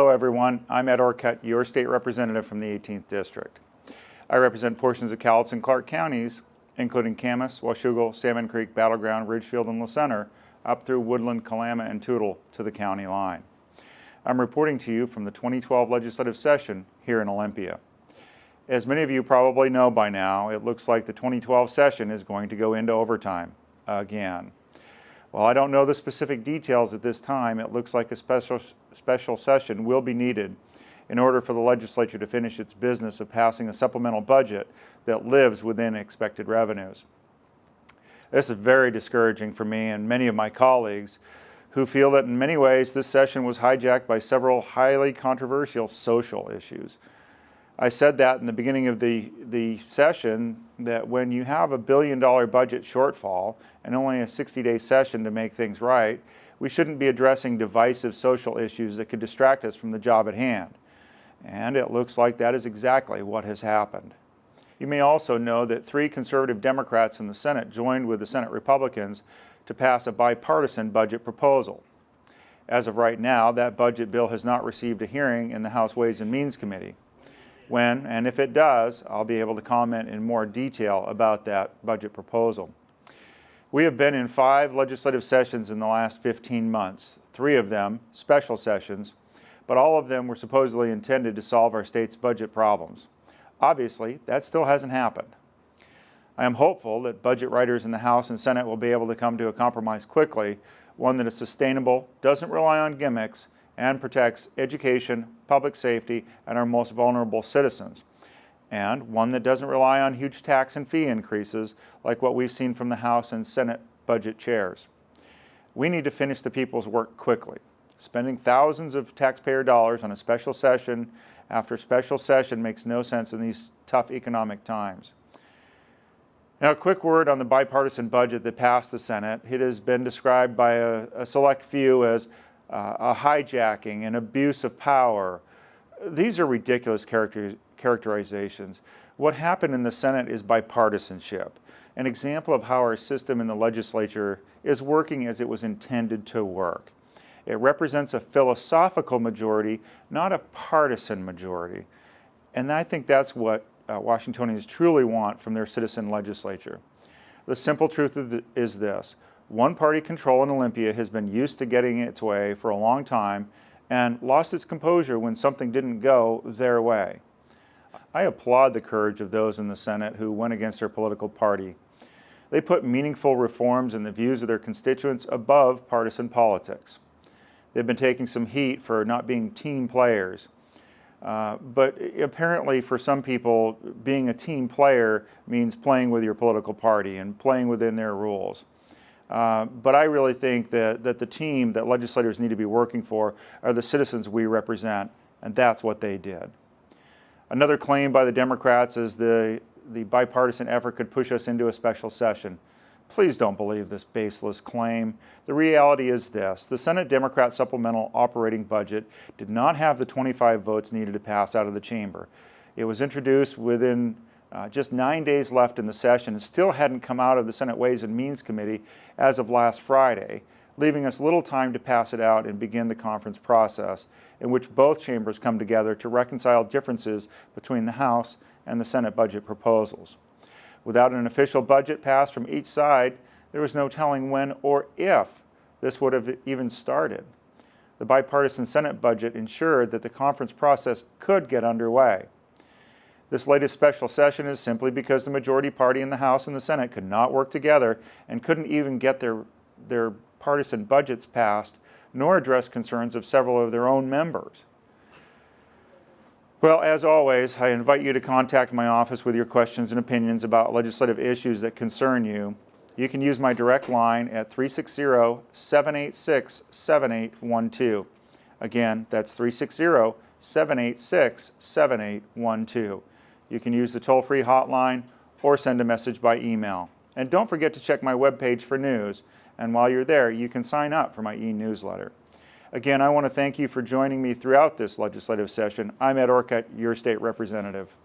Hello everyone, I'm Ed Orcutt, your state representative from the 18th District. I represent portions of Cowlitz and Clark counties, including Camas, Washougal, Salmon Creek, Battleground, Ridgefield, and LaCenter, up through Woodland, Kalama, and Toutle to the county line. I'm reporting to you from the 2012 legislative session here in Olympia. As many of you probably know by now, it looks like the 2012 session is going to go into overtime again. While I don't know the specific details at this time, it looks like a special session will be needed in order for the legislature to finish its business of passing a supplemental budget that lives within expected revenues. This is very discouraging for me and many of my colleagues who feel that in many ways this session was hijacked by several highly controversial social issues. I said that in the beginning of the session that when you have $1 billion budget shortfall and only a 60-day session to make things right, we shouldn't be addressing divisive social issues that could distract us from the job at hand. And it looks like that is exactly what has happened. You may also know that 3 conservative Democrats in the Senate joined with the Senate Republicans to pass a bipartisan budget proposal. As of right now, that budget bill has not received a hearing in the House Ways and Means Committee. When, and if it does, I'll be able to comment in more detail about that budget proposal. We have been in 5 legislative sessions in the last 15 months, 3 of them special sessions, but all of them were supposedly intended to solve our state's budget problems. Obviously, that still hasn't happened. I am hopeful that budget writers in the House and Senate will be able to come to a compromise quickly, one that is sustainable, doesn't rely on gimmicks, and protects education, public safety, and our most vulnerable citizens. And one that doesn't rely on huge tax and fee increases like what we've seen from the House and Senate budget chairs. We need to finish the people's work quickly. Spending thousands of taxpayer dollars on a special session after special session makes no sense in these tough economic times. Now, a quick word on the bipartisan budget that passed the Senate. It has been described by a select few as a hijacking, an abuse of power. These are ridiculous characterizations. What happened in the Senate is bipartisanship, an example of how our system in the legislature is working as it was intended to work. It represents a philosophical majority, not a partisan majority. And I think that's what Washingtonians truly want from their citizen legislature. The simple truth is this. One-party control in Olympia has been used to getting its way for a long time and lost its composure when something didn't go their way. I applaud the courage of those in the Senate who went against their political party. They put meaningful reforms and the views of their constituents above partisan politics. They've been taking some heat for not being team players. But apparently for some people, being a team player means playing with your political party and playing within their rules. But I really think that the team that legislators need to be working for are the citizens we represent, and that's what they did. Another claim by the Democrats is the bipartisan effort could push us into a special session. Please don't believe this baseless claim. The reality is this. The Senate Democrat supplemental operating budget did not have the 25 votes needed to pass out of the chamber. It was introduced within just 9 days left in the session and still hadn't come out of the Senate Ways and Means Committee as of last Friday, leaving us little time to pass it out and begin the conference process, in which both chambers come together to reconcile differences between the House and the Senate budget proposals. Without an official budget passed from each side, there was no telling when or if this would have even started. The bipartisan Senate budget ensured that the conference process could get underway. This latest special session is simply because the majority party in the House and the Senate could not work together and couldn't even get their partisan budgets passed, nor address concerns of several of their own members. Well, as always, I invite you to contact my office with your questions and opinions about legislative issues that concern you. You can use my direct line at 360-786-7812. Again, that's 360-786-7812. You can use the toll-free hotline or send a message by email. And don't forget to check my webpage for news. And while you're there, you can sign up for my e-newsletter. Again, I want to thank you for joining me throughout this legislative session. I'm Ed Orcutt, your state representative.